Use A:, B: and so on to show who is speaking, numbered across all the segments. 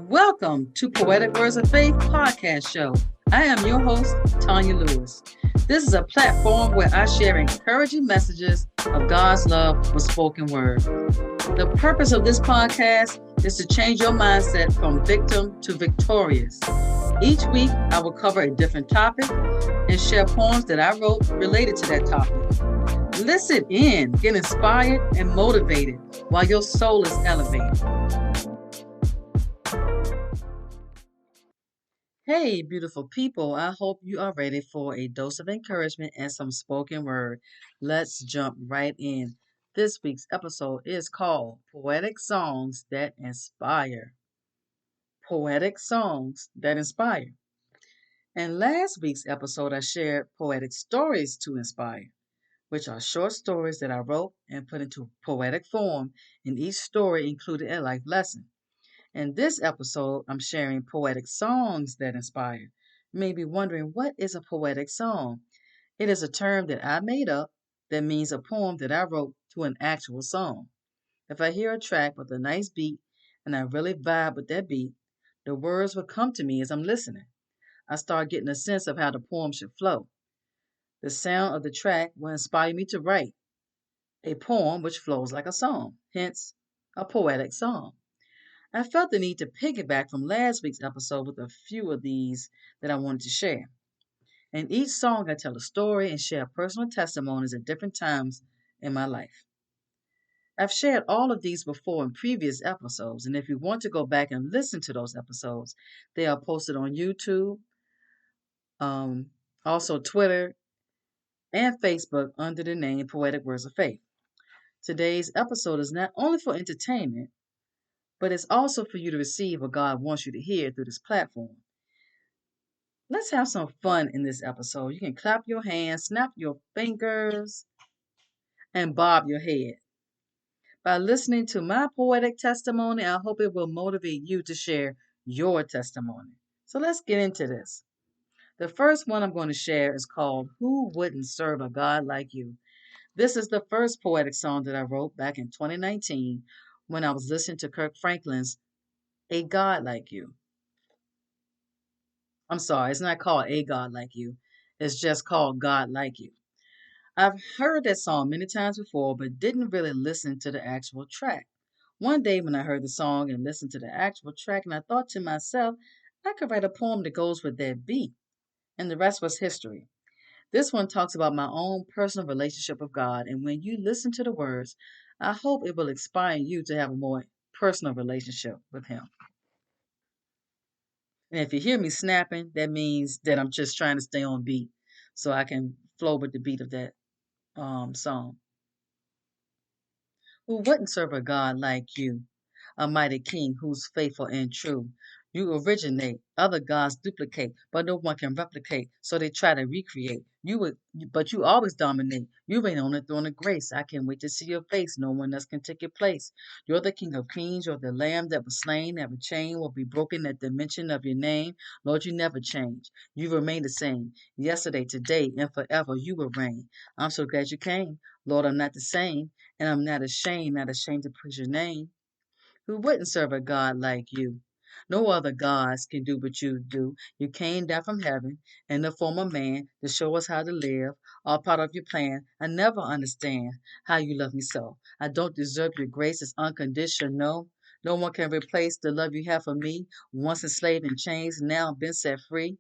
A: Welcome to Poetic Words of Faith podcast show. I am your host, Tanya Lewis. This is a platform where I share encouraging messages of God's love with spoken word. The purpose of this podcast is to change your mindset from victim to victorious. Each week, I will cover a different topic and share poems that I wrote related to that topic. Listen in, get inspired and motivated while your soul is elevated. Hey, beautiful people. I hope you are ready for a dose of encouragement and some spoken word. Let's jump right in. This week's episode is called Poetic Songs That Inspire. Poetic Songs That Inspire. In last week's episode, I shared poetic stories to inspire, which are short stories that I wrote and put into poetic form, and each story included a life lesson. In this episode, I'm sharing poetic songs that inspire. You may be wondering, what is a poetic song? It is a term that I made up that means a poem that I wrote to an actual song. If I hear a track with a nice beat and I really vibe with that beat, the words will come to me as I'm listening. I start getting a sense of how the poem should flow. The sound of the track will inspire me to write a poem which flows like a song, hence, a poetic song. I felt the need to piggyback from last week's episode with a few of these that I wanted to share. In each song, I tell a story and share personal testimonies at different times in my life. I've shared all of these before in previous episodes, and if you want to go back and listen to those episodes, they are posted on YouTube, um, also Twitter, and Facebook under the name Poetic Words of Faith. Today's episode is not only for entertainment, but it's also for you to receive what God wants you to hear through this platform. Let's have some fun in this episode. You can clap your hands, snap your fingers, and bob your head. By listening to my poetic testimony, I hope it will motivate you to share your testimony. So let's get into this. The first one I'm going to share is called Who Wouldn't Serve a God Like You? This is the first poetic song that I wrote back in 2019 when I was listening to Kirk Franklin's A God Like You. I'm sorry, it's not called A God Like You. It's just called God Like You. I've heard that song many times before, but didn't really listen to the actual track. One day when I heard the song and listened to the actual track, and I thought to myself, I could write a poem that goes with that beat. And the rest was history. This one talks about my own personal relationship with God, and when you listen to the words, I hope it will inspire you to have a more personal relationship with Him. And if you hear me snapping, that means that I'm just trying to stay on beat so I can flow with the beat of that song. Who wouldn't serve a God like you, a mighty king who's faithful and true? You originate, other gods duplicate, but no one can replicate, so they try to recreate. But you always dominate. You reign on the throne of grace. I can't wait to see your face. No one else can take your place. You're the King of Kings. You're the Lamb that was slain. Every chain will be broken at the mention of your name. Lord, you never change. You remain the same. Yesterday, today, and forever, you will reign. I'm so glad you came. Lord, I'm not the same, and I'm not ashamed to praise your name. Who wouldn't serve a God like you? No other gods can do what you do. You came down from heaven in the form of man to show us how to live, all part of your plan. I never understand how you love me so. I don't deserve your grace, it's unconditional. No one can replace the love you have for me. Once enslaved in chains, now I've been set free.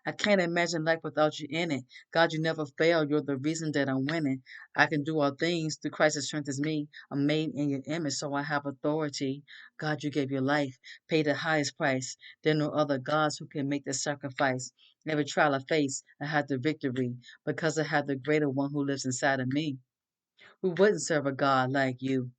A: I can't imagine life without you in it. God, you never fail. You're the reason that I'm winning. I can do all things through Christ that strengthens me. I'm made in your image, so I have authority. God, you gave your life, paid the highest price. There are no other gods who can make the sacrifice. Every trial I face, I had the victory because I had the greater one who lives inside of me. Who wouldn't serve a God like you?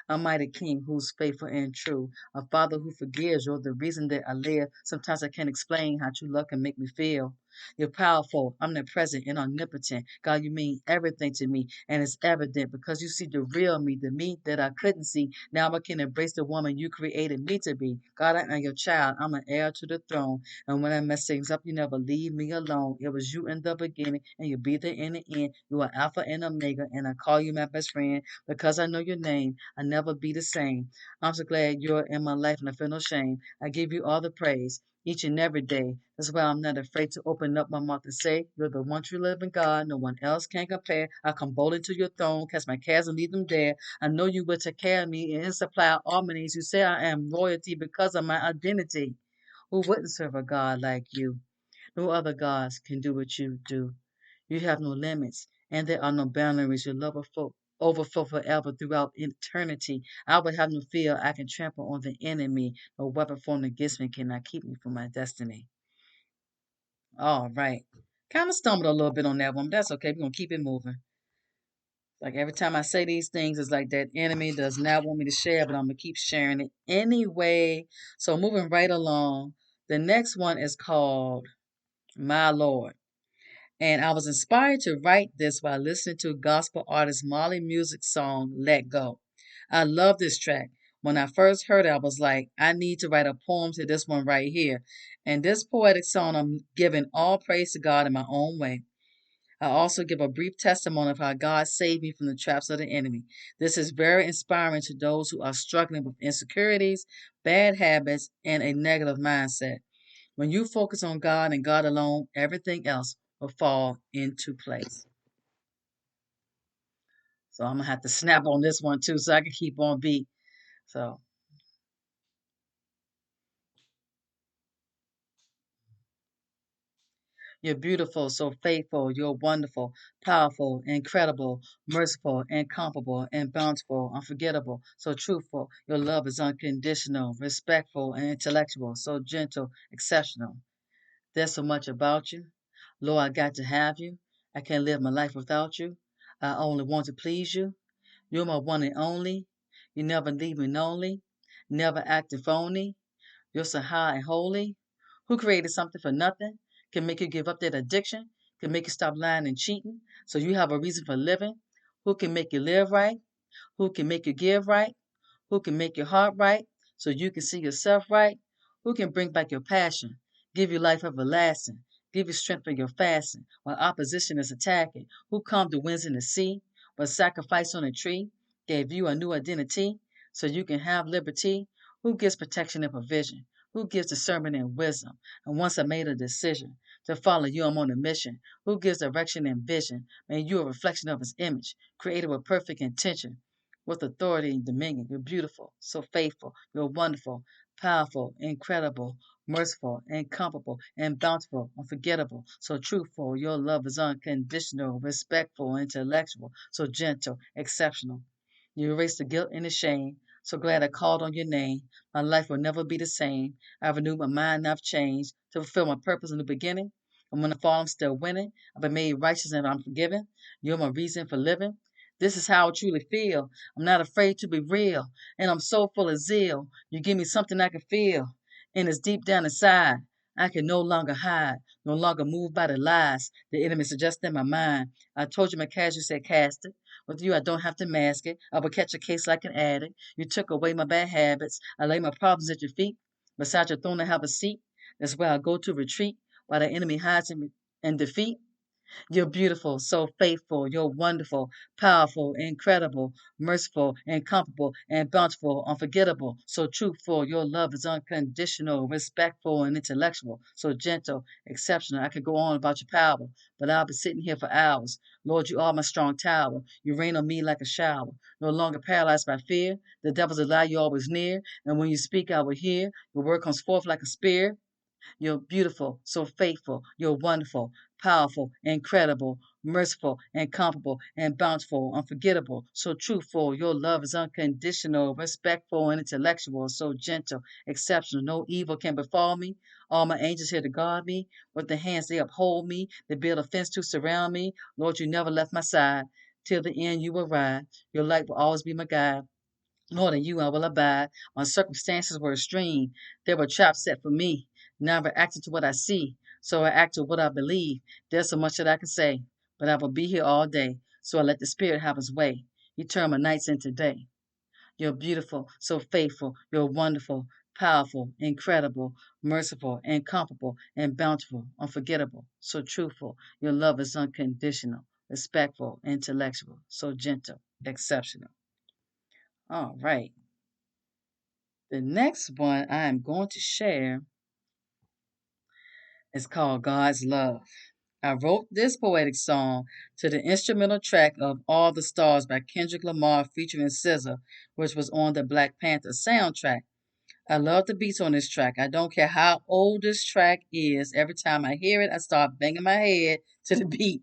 A: A mighty king who's faithful and true. A father who forgives. You're the reason that I live. Sometimes I can't explain how true love can make me feel. You're powerful, omnipresent, and omnipotent. God, you mean everything to me, and it's evident because you see the real me, the me that I couldn't see. Now I can embrace the woman you created me to be. God, I am your child. I'm an heir to the throne. And when I mess things up, you never leave me alone. It was you in the beginning, and you'll be there in the end. You are Alpha and Omega, and I call you my best friend because I know your name. I never be the same. I'm so glad you're in my life, and I feel no shame. I give you all the praise each and every day. That's why I'm not afraid to open up my mouth and say, you're the one true living God. No one else can compare. I come boldly to your throne, cast my cares and leave them there. I know you will take care of me and supply all my needs. You say I am royalty because of my identity. Who wouldn't serve a God like you? No other gods can do what you do. You have no limits, and there are no boundaries. Your love will overflow forever throughout eternity. I would have no fear. I can trample on the enemy. No weapon formed against me cannot keep me from my destiny. All right. Kind of stumbled a little bit on that one, but that's okay. We're going to keep it moving. Like every time I say these things, it's like that enemy does not want me to share, but I'm going to keep sharing it anyway. So moving right along, the next one is called My Lord. And I was inspired to write this while listening to gospel artist Molly Music's song, Let Go. I love this track. When I first heard it, I was like, I need to write a poem to this one right here. And this poetic song, I'm giving all praise to God in my own way. I also give a brief testimony of how God saved me from the traps of the enemy. This is very inspiring to those who are struggling with insecurities, bad habits, and a negative mindset. When you focus on God and God alone, everything else will fall into place. So I'm gonna have to snap on this one too, so I can keep on beat. So you're beautiful, so faithful, you're wonderful, powerful, incredible, merciful, incomparable, and bountiful, unforgettable, so truthful. Your love is unconditional, respectful, and intellectual, so gentle, exceptional. There's so much about you. Lord, I got to have you. I can't live my life without you. I only want to please you. You're my one and only. You never leave me lonely. Never acting phony. You're so high and holy. Who created something for nothing? Can make you give up that addiction? Can make you stop lying and cheating? So you have a reason for living? Who can make you live right? Who can make you give right? Who can make your heart right so you can see yourself right? Who can bring back your passion, give you life everlasting, give you strength for your fasting while opposition is attacking? Who calmed the winds in the sea, but sacrifice on a tree, gave you a new identity so you can have liberty? Who gives protection and provision? Who gives discernment and wisdom? And once I made a decision to follow you, I'm on a mission. Who gives direction and vision? Made you a reflection of his image, created with perfect intention with authority and dominion. You're beautiful, so faithful. You're wonderful, powerful, incredible, merciful, incomparable, and bountiful, unforgettable, so truthful. Your love is unconditional, respectful, intellectual, so gentle, exceptional. You erase the guilt and the shame. So glad I called on your name. My life will never be the same. I've renewed my mind and I've changed to fulfill my purpose in the beginning. And when I fall, I'm still winning. I've been made righteous and I'm forgiven. You're my reason for living. This is how I truly feel. I'm not afraid to be real, and I'm so full of zeal. You give me something I can feel, and it's deep down inside. I can no longer hide, no longer moved by the lies the enemy suggests in my mind. I told you my cash, you said cast it. With you, I don't have to mask it. I will catch a case like an addict. You took away my bad habits. I lay my problems at your feet. Beside your throne, I have a seat. That's where I go to retreat, while the enemy hides in defeat. You're beautiful, so faithful. You're wonderful, powerful, incredible, merciful, incomparable, and bountiful, unforgettable. So truthful. Your love is unconditional, respectful, and intellectual. So gentle, exceptional. I could go on about your power, but I'll be sitting here for hours. Lord, you are my strong tower. You rain on me like a shower. No longer paralyzed by fear. The devil's a lie, you're always near. And when you speak, I will hear. Your word comes forth like a spear. You're beautiful, so faithful. You're wonderful, powerful, incredible, merciful, incomparable, and bountiful, unforgettable, so truthful. Your love is unconditional, respectful, and intellectual, so gentle, exceptional. No evil can befall me. All my angels here to guard me. With their hands they uphold me. They build a fence to surround me. Lord, you never left my side. Till the end you will ride. Your light will always be my guide. Lord, in you I will abide. My circumstances were extreme. They were traps set for me. Never acted to what I see. So I act with what I believe. There's so much that I can say, but I will be here all day. So I let the Spirit have His way. You turn my nights into day. You're beautiful, so faithful. You're wonderful, powerful, incredible, merciful, incomparable, and bountiful, unforgettable, so truthful. Your love is unconditional, respectful, intellectual, so gentle, exceptional. All right. The next one I am going to share is called God's Love. I wrote this poetic song to the instrumental track of All the Stars by Kendrick Lamar featuring SZA, which was on the Black Panther soundtrack. I love the beats on this track. I don't care how old this track is. Every time I hear it, I start banging my head to the beat.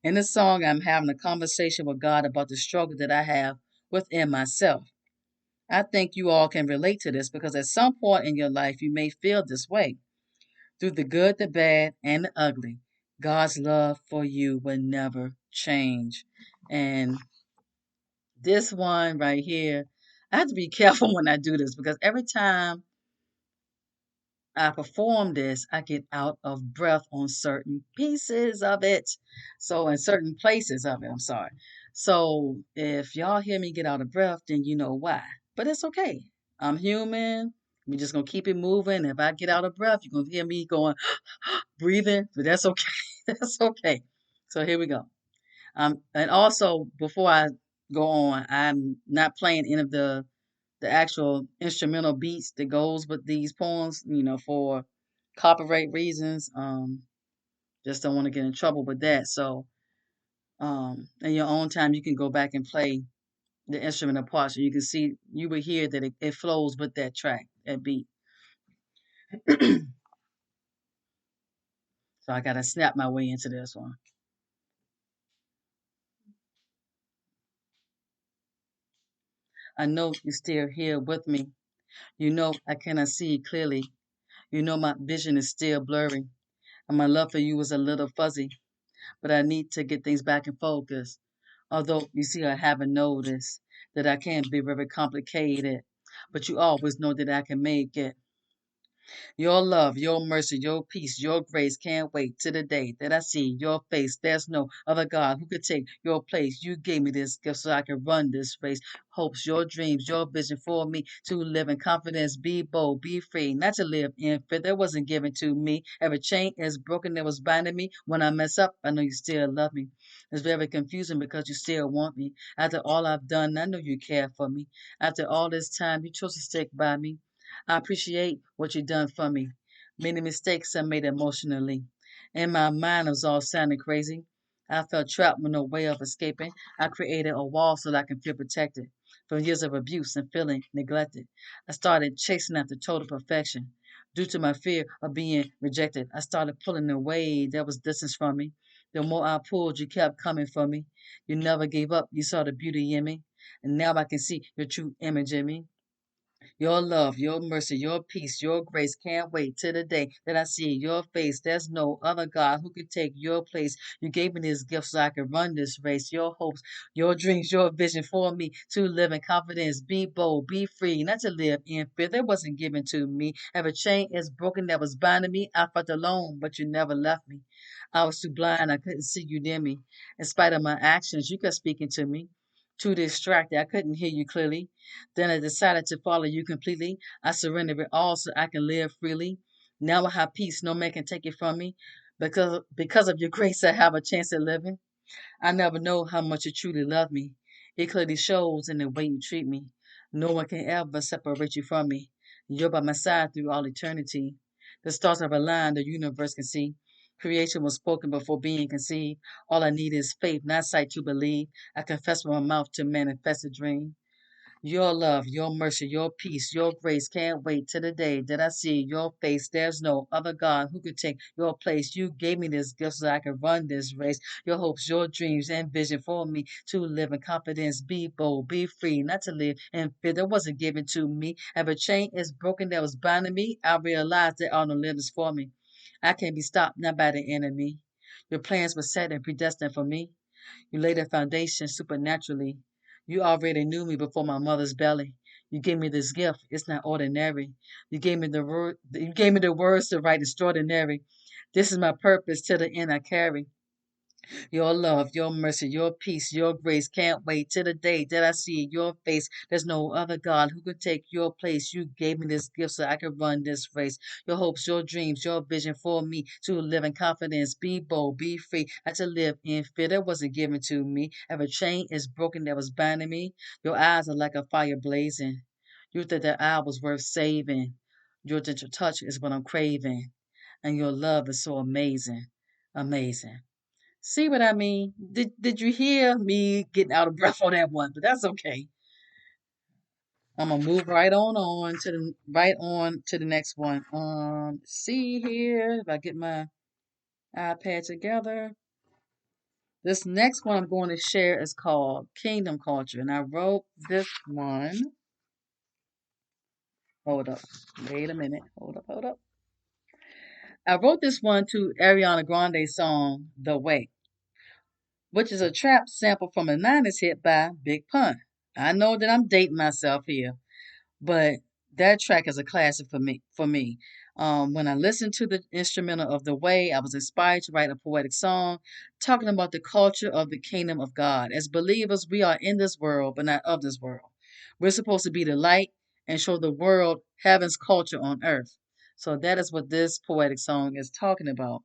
A: In the song, I'm having a conversation with God about the struggle that I have within myself. I think you all can relate to this because at some point in your life, you may feel this way. Through the good, the bad, and the ugly, God's love for you will never change. And this one right here, I have to be careful when I do this because every time I perform this, I get out of breath on certain pieces of it. So, in certain places of it, I'm sorry. So, if y'all hear me get out of breath, then you know why. But it's okay. I'm human. We're just going to keep it moving. If I get out of breath, you're going to hear me going, breathing, but that's okay. That's okay. So, here we go. And also, before I go on, I'm not playing any of the actual instrumental beats that goes with these poems, for copyright reasons. Just don't want to get in trouble with that. So, in your own time, you can go back and play the instrumental part, so you will hear that it flows with that track, that beat. So I gotta snap my way into this one. I know you're still here with me. You know I cannot see clearly. You know my vision is still blurry, and my love for you is a little fuzzy. But I need to get things back in focus. Although you see, I haven't noticed that I can be very complicated, but you always know that I can make it. Your love, your mercy, your peace, your grace can't wait till the day that I see your face. There's no other God who could take your place. You gave me this gift so I can run this race. Hopes, your dreams, your vision for me to live in confidence, be bold, be free, not to live in fear that wasn't given to me. Every chain is broken that was binding me. When I mess up, I know you still love me. It's very confusing because you still want me. After all I've done, I know you care for me. After all this time, you chose to stick by me. I appreciate what you done for me. Many mistakes I made emotionally. In my mind, it was all sounding crazy. I felt trapped with no way of escaping. I created a wall so that I can feel protected from years of abuse and feeling neglected. I started chasing after total perfection. Due to my fear of being rejected, I started pulling away. There was distance from me. The more I pulled, you kept coming for me. You never gave up. You saw the beauty in me. And now I can see your true image in me. Your love, your mercy, your peace, your grace can't wait till the day that I see your face. There's no other God who could take your place. You gave me this gift so I could run this race. Your hopes, your dreams, your vision for me to live in confidence, be bold, be free, not to live in fear that wasn't given to me. Every chain is broken that was binding me. I felt alone, but you never left me. I was too blind, I couldn't see you near me. In spite of my actions, you kept speaking to me. Too distracted, I couldn't hear you clearly. Then I decided to follow you completely. I surrendered it all so I can live freely. Now I have peace. No man can take it from me. Because of your grace, I have a chance at living. I never know how much you truly love me. It clearly shows in the way you treat me. No one can ever separate you from me. You're by my side through all eternity. The stars have aligned, the universe can see. Creation was spoken before being conceived. All I need is faith, not sight to believe. I confess with my mouth to manifest a dream. Your love, your mercy, your peace, your grace can't wait till the day that I see your face. There's no other God who could take your place. You gave me this gift so I can run this race. Your hopes, your dreams, and vision for me to live in confidence, be bold, be free, not to live in fear that wasn't given to me. Every chain is broken that was binding me. I realize there are no limits for me. I can't be stopped, not by the enemy. Your plans were set and predestined for me. You laid a foundation supernaturally. You already knew me before my mother's belly. You gave me this gift. It's not ordinary. You gave me the words to write extraordinary. This is my purpose to the end I carry. Your love, your mercy, your peace, your grace. Can't wait till the day that I see your face. There's no other God who could take your place. You gave me this gift so I could run this race. Your hopes, your dreams, your vision for me to live in confidence. Be bold, be free. Not to live in fear that wasn't given to me. Every chain is broken that was binding me. Your eyes are like a fire blazing. You think that I was worth saving. Your gentle touch is what I'm craving. And your love is so amazing. Amazing. See what I mean? Did you hear me getting out of breath on that one? But that's okay. I'm gonna move right on to the next one. See here if I get my iPad together. This next one I'm going to share is called Kingdom Culture, and I wrote this one. Hold up, wait a minute. Hold up. I wrote this one to Ariana Grande's song "The Way," which is a trap sample from a '90s hit by Big Pun. I know that I'm dating myself here, but that track is a classic for me. When I listened to the instrumental of "The Way," I was inspired to write a poetic song talking about the culture of the kingdom of God. As believers, we are in this world, but not of this world. We're supposed to be the light and show the world heaven's culture on earth. So that is what this poetic song is talking about.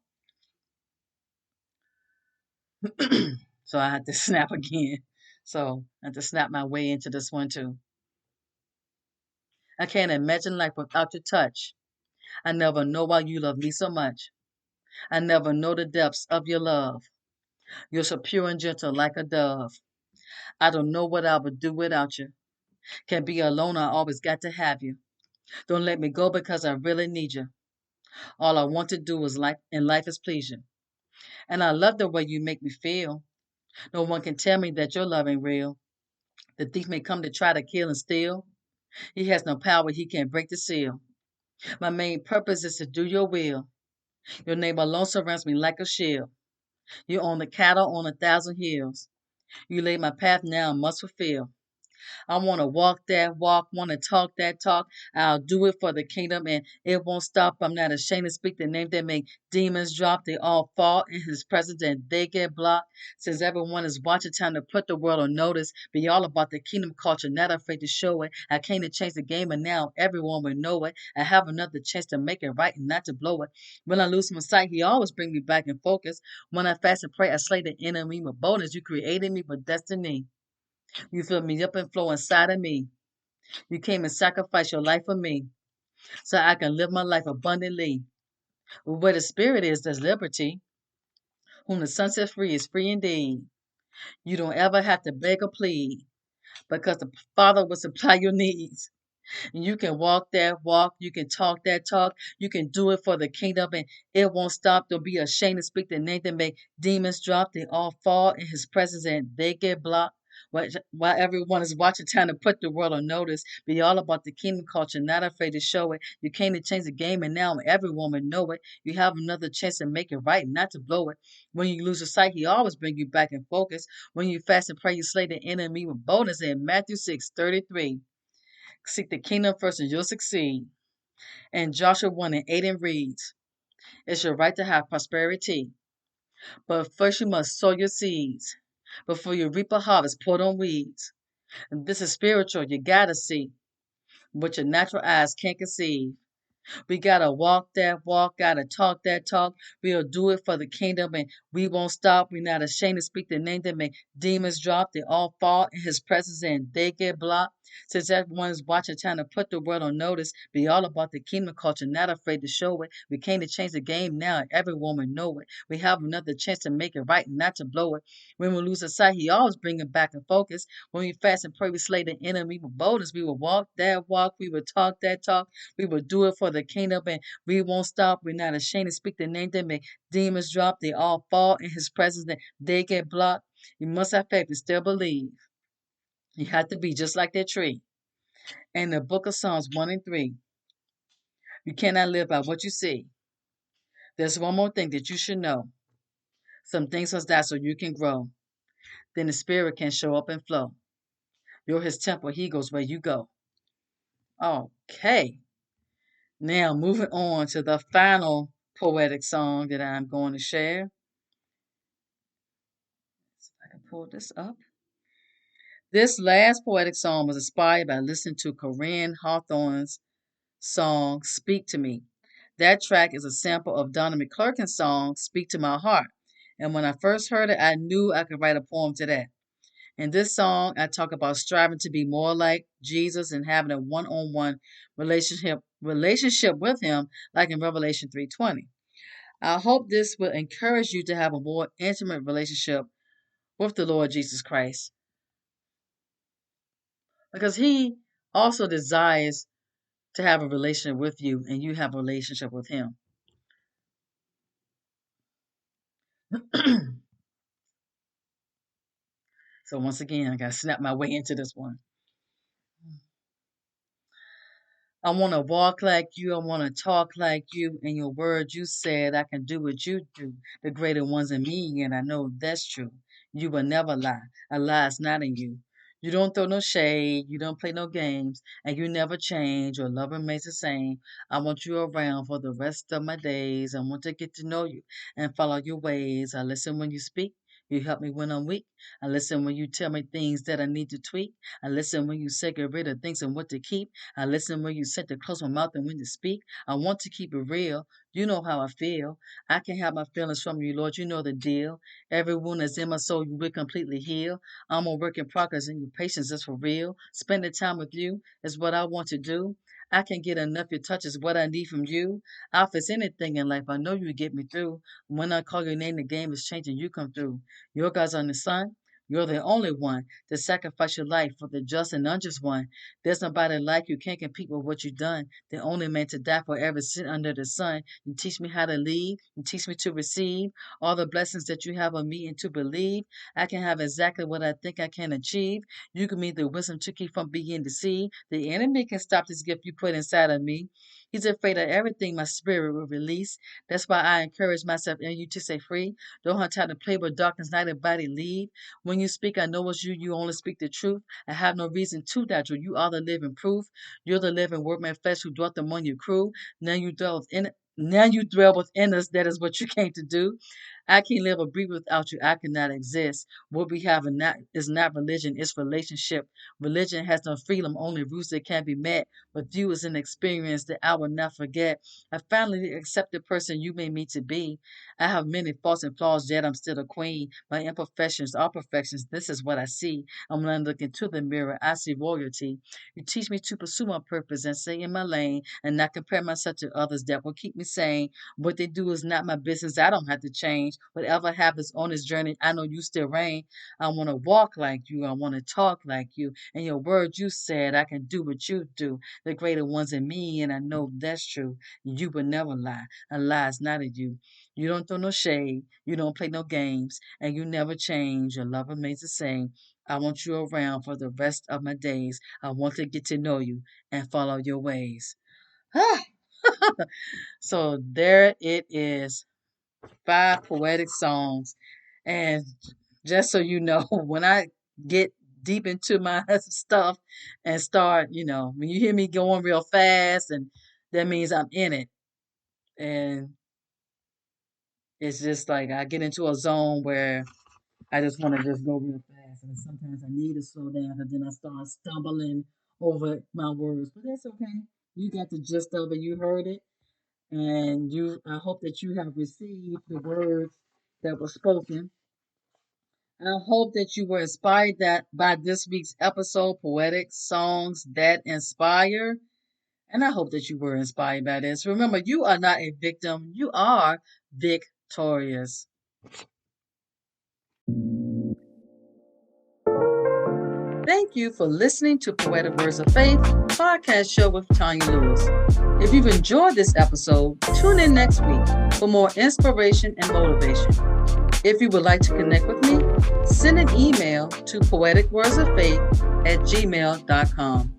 A: So I had to snap again. So I had to snap my way into this one too. I can't imagine life without your touch. I never know why you love me so much. I never know the depths of your love. You're so pure and gentle like a dove. I don't know what I would do without you. Can't be alone, I always got to have you. Don't let me go because I really need you. All I want to do is life and life is please you. And I love the way you make me feel. No one can tell me that your love ain't real. The thief may come to try to kill and steal. He has no power, he can't break the seal. My main purpose is to do your will. Your name alone surrounds me like a shield. You own the cattle on 1,000 hills. You laid my path now and must fulfill. I want to walk that walk, want to talk that talk. I'll do it for the kingdom and it won't stop. I'm not ashamed to speak the name that make demons drop. They all fall in his presence and they get blocked. Since everyone is watching, time to put the world on notice. Be all about the kingdom culture, not afraid to show it. I came to change the game and now everyone will know it. I have another chance to make it right and not to blow it. When I lose my sight, he always bring me back in focus. When I fast and pray, I slay the enemy with boldness. You created me with destiny. You fill me up and flow inside of me. You came and sacrificed your life for me so I can live my life abundantly. Where the spirit is, there's liberty. Whom the sun sets free is free indeed. You don't ever have to beg or plead because the Father will supply your needs. And you can walk that walk. You can talk that talk. You can do it for the kingdom and it won't stop. Don't be ashamed to speak the name that make demons drop. They all fall in his presence and they get blocked. While everyone is watching, trying to put the world on notice, be all about the kingdom culture, not afraid to show it. You came to change the game, and now everyone will know it. You have another chance to make it right, not to blow it. When you lose your sight, he always bring you back in focus. When you fast and pray, you slay the enemy with boldness. In Matthew 6:33. Seek the kingdom first and you'll succeed. And Joshua 1 and 8 and reads, it's your right to have prosperity. But first you must sow your seeds. Before you reap a harvest, pour on weeds. And this is spiritual, you gotta see what your natural eyes can't conceive. We gotta walk that walk, gotta talk that talk. We'll do it for the kingdom and we won't stop. We're not ashamed to speak the name that make demons drop. They all fall in his presence and they get blocked. Since everyone's watching, trying to put the world on notice, be all about the kingdom culture, not afraid to show it. We came to change the game now and everyone will know it. We have another chance to make it right and not to blow it. When we lose a sight, he always bring it back in focus. When we fast and pray, we slay the enemy with boldness. We will walk that walk, we will talk that talk. We will do it for the kingdom and we won't stop. We're not ashamed to speak the name that make demons drop. They all fall in his presence and they get blocked. You must have faith to still believe. You have to be just like that tree. In the book of Psalms 1 and 3, you cannot live by what you see. There's one more thing that you should know. Some things must die so you can grow. Then the spirit can show up and flow. You're his temple. He goes where you go. Okay. Now moving on to the final poetic song that I'm going to share. See if I can pull this up. This last poetic song was inspired by listening to Corinne Hawthorne's song Speak to Me. That track is a sample of Donna McClurkin's song Speak to My Heart. And when I first heard it, I knew I could write a poem to that. In this song, I talk about striving to be more like Jesus and having a one-on-one relationship with him, like in Revelation 3:20. I hope this will encourage you to have a more intimate relationship with the Lord Jesus Christ, because he also desires to have a relationship with you and you have a relationship with him. So once again, I got to snap my way into this one. I want to walk like you. I want to talk like you. In your words, you said I can do what you do. The greater one's in me, and I know that's true. You will never lie. A lie is not in you. You don't throw no shade. You don't play no games, and you never change. Your love remains the same. I want you around for the rest of my days. I want to get to know you and follow your ways. I listen when you speak. You help me when I'm weak. I listen when you tell me things that I need to tweak. I listen when you say get rid of things and what to keep. I listen when you said to close my mouth and when to speak. I want to keep it real. You know how I feel. I can have my feelings from you, Lord. You know the deal. Every wound that's in my soul, you will completely heal. I'm a work in progress, and your patience is for real. Spending time with you is what I want to do. I can get enough. Your touch is what I need from you. I'll face anything in life. I know you get me through. When I call your name, the game is changing. You come through. Your God's on the sun. You're the only one to sacrifice your life for the just and unjust one. There's nobody like you, can't compete with what you've done. The only man to die for every sin under the sun. You teach me how to lead. You teach me to receive all the blessings that you have on me and to believe. I can have exactly what I think I can achieve. You give me the wisdom to keep from being deceived. The enemy can stop this gift you put inside of me. He's afraid of everything my spirit will release. That's why I encourage myself and you to stay free. Don't have time to play with darkness, night and body lead. When you speak, I know it's you. You only speak the truth. I have no reason to doubt you. You are the living proof. You're the living word man flesh who dwelt among your crew. Now you dwell within us. That is what you came to do. I can't live or breathe without you. I cannot exist. What we have is not religion, it's relationship. Religion has no freedom, only rules that can be met. With you is an experience that I will not forget. I finally accept the person you made me to be. I have many faults and flaws, yet I'm still a queen. My imperfections are perfections. This is what I see. And when I look into the mirror, I see royalty. You teach me to pursue my purpose and stay in my lane and not compare myself to others that will keep me sane. What they do is not my business. I don't have to change. Whatever happens on this journey, I know you still reign. I want to walk like you. I want to talk like you. And your words you said, I can do what you do. The greater one's in me, and I know that's true. You will never lie. A lie is not in you. You don't throw no shade. You don't play no games. And you never change. Your love remains the same. I want you around for the rest of my days. I want to get to know you and follow your ways. So there it is. 5 poetic songs. And just so you know, when I get deep into my stuff and start, when you hear me going real fast, and that means I'm in it. And it's just like I get into a zone where I just want to just go real fast. And sometimes I need to slow down, and then I start stumbling over my words. But that's okay. You got the gist of it. You heard it. And I hope that you have received the words that were spoken. I hope that you were inspired that by this week's episode, Poetic Songs That Inspire. And I hope that you were inspired by this. Remember, you are not a victim, you are victorious. Thank you for listening to Poetic Words of Faith podcast show with Tanya Lewis. If you've enjoyed this episode, tune in next week for more inspiration and motivation. If you would like to connect with me, send an email to poeticwordsoffaith@gmail.com.